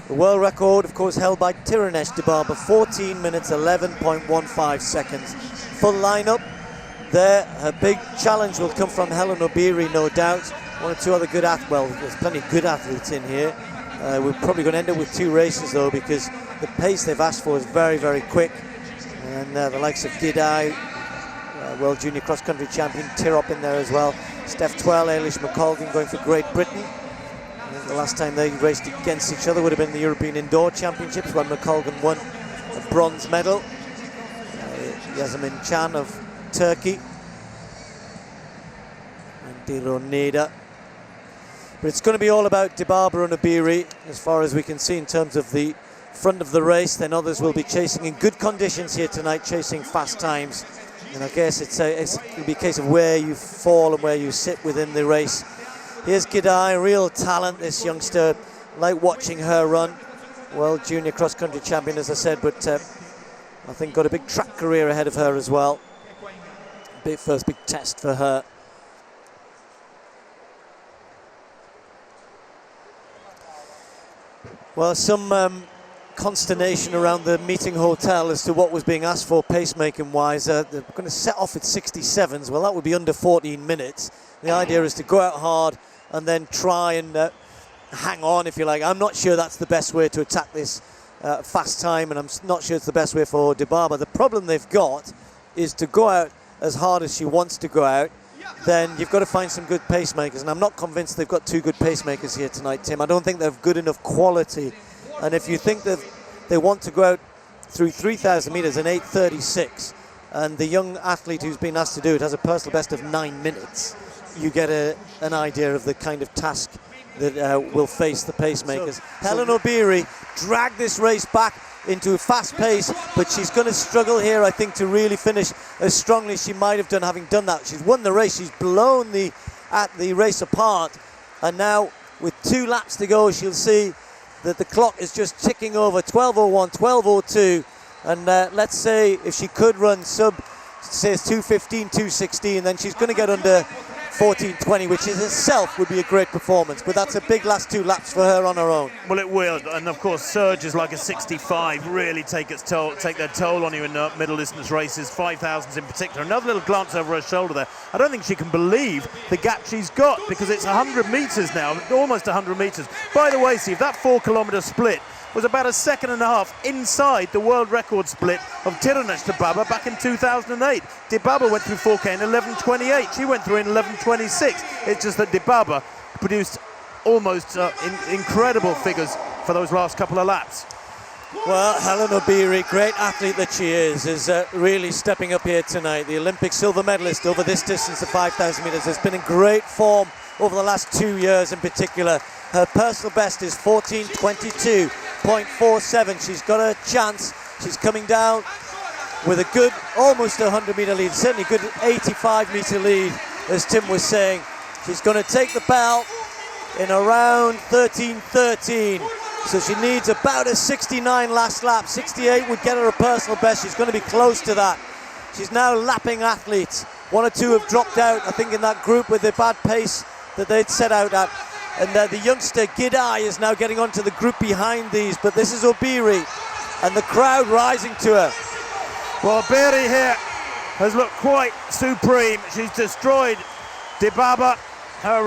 The world record, of course, held by Tirunesh Dibaba, 14 minutes, 11.15 seconds. Full lineup there. Her big challenge will come from Hellen Obiri, no doubt. One or two other good athletes. Well, there's plenty of good athletes in here. We're probably going to end up with 2 races, though, because the pace they've asked for is very, very quick. And the likes of Gidai, World Junior Cross Country Champion, Tirop in there as well. Steph Twell, Ailish McColgan going for Great Britain. The last time they raced against each other would have been the European Indoor Championships when McColgan won a bronze medal. Yasemin Can of Turkey. And Dilo Neda. But it's going to be all about Dibaba and Obiri, as far as we can see in terms of the front of the race. Then others will be chasing in good conditions here tonight, chasing fast times. And I guess it's going to be a case of where you fall and where you sit within the race. Here's Gidai, real talent, this youngster. Like watching her run. World Junior Cross Country Champion, as I said, but I think got a big track career ahead of her as well. First big test for her. Well, some consternation around the meeting hotel as to what was being asked for pacemaking-wise. They're going to set off at 67s. Well, that would be under 14 minutes. The idea is to go out hard and then try and hang on, if you like. I'm not sure that's the best way to attack this fast time, and I'm not sure it's the best way for Dibaba. The problem they've got is to go out as hard as she wants to go out. Then you've got to find some good pacemakers, and I'm not convinced they've got 2 good pacemakers here tonight, Tim. I don't think they've good enough quality. And if you think that they want to go out through 3,000 metres in 8:36, and the young athlete who's been asked to do it has a personal best of 9 minutes, you get an idea of the kind of task that will face the pacemakers. Hellen Obiri dragged this race back into a fast pace, but she's going to struggle here, I think, to really finish as strongly as she might have done, having done that. She's won the race, she's blown the race apart, and now with 2 laps to go, she'll see that the clock is just ticking over. 12:01, 12:02, and let's say if she could run sub, says 2:15, 2:16, then she's going to get under 14:20, which in itself would be a great performance, but that's a big last 2 laps for her on her own. Well, it will, and of course surges like a 65 really take their toll on you in middle distance races, 5,000s in particular. Another little glance over her shoulder there. I don't think she can believe the gap she's got, because it's 100 metres now, almost 100 metres. By the way, Steve, that 4-kilometre split was about a second and a half inside the world record split of Tirunesh Dibaba back in 2008. Dibaba went through 4K in 11:28. She went through in 11:26. It's just that Dibaba produced almost incredible figures for those last couple of laps. Well, Hellen Obiri, great athlete that she is really stepping up here tonight. The Olympic silver medalist over this distance of 5,000 metres has been in great form over the last 2 years in particular. Her personal best is 14:22.47. She's got a chance. She's coming down with a good, almost 100-metre lead, certainly good 85-metre lead, as Tim was saying. She's going to take the bell in around 13:13. So she needs about a 69 last lap. 68 would get her a personal best. She's going to be close to that. She's now lapping athletes. 1 or 2 have dropped out, I think, in that group with the bad pace that they'd set out at. And the youngster Gidai is now getting onto the group behind these, but this is Obiri, and the crowd rising to her. Well, Obiri here has looked quite supreme. She's destroyed Dibaba. Her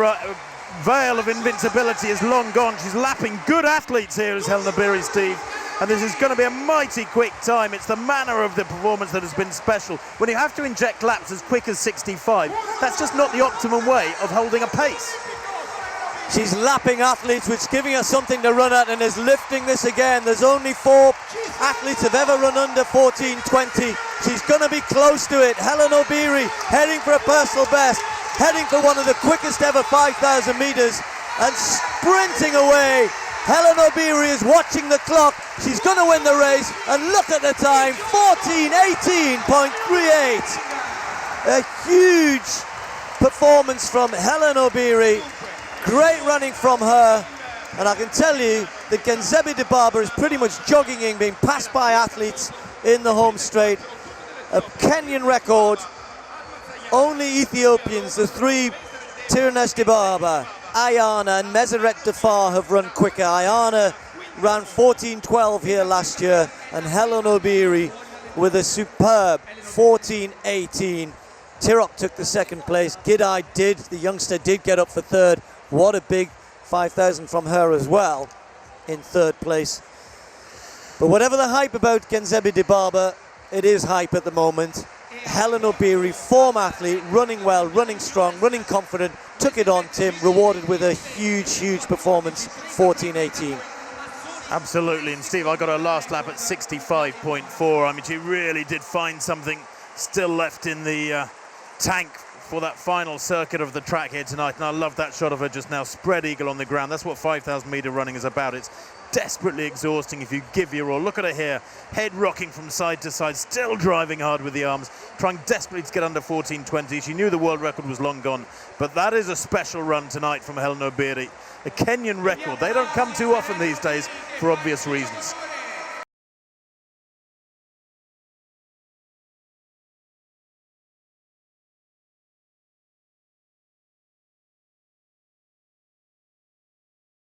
veil of invincibility is long gone. She's lapping good athletes here as Hellen Obiri, Steve. And this is going to be a mighty quick time. It's the manner of the performance that has been special. When you have to inject laps as quick as 65, that's just not the optimum way of holding a pace. She's lapping athletes, which is giving her something to run at, and is lifting this again. There's only 4 athletes have ever run under 14:20. She's going to be close to it. Hellen Obiri heading for a personal best, heading for one of the quickest ever 5,000 metres, and sprinting away. Hellen Obiri is watching the clock. She's going to win the race, and look at the time, 14:18.38. A huge performance from Hellen Obiri. Great running from her, and I can tell you that Genzebi Dibaba is pretty much jogging in, being passed by athletes in the home straight. A Kenyan record. Only Ethiopians, the 3, Tirunesh Dibaba, Ayana and Meseret Dafar, have run quicker. Ayana ran 14.12 here last year, and Hellen Obiri with a superb 14.18. Tirok took the second place. Gidai the youngster did get up for third. What a big 5,000 from her as well in third place. But whatever the hype about Genzebi Dibaba, it is hype at the moment. Hellen Obiri, form athlete, running well, running strong, running confident, took it on, Tim, rewarded with a huge performance, 14.18. Absolutely, and Steve, I got her last lap at 65.4. I mean, she really did find something still left in the tank for that final circuit of the track here tonight, and I love that shot of her just now, spread eagle on the ground. That's what 5,000 metre running is about. It's desperately exhausting if you give your all. Look at her here, head rocking from side to side, still driving hard with the arms, trying desperately to get under 14.20. She knew the world record was long gone, but that is a special run tonight from Hellen Obiri. A Kenyan record. They don't come too often these days for obvious reasons.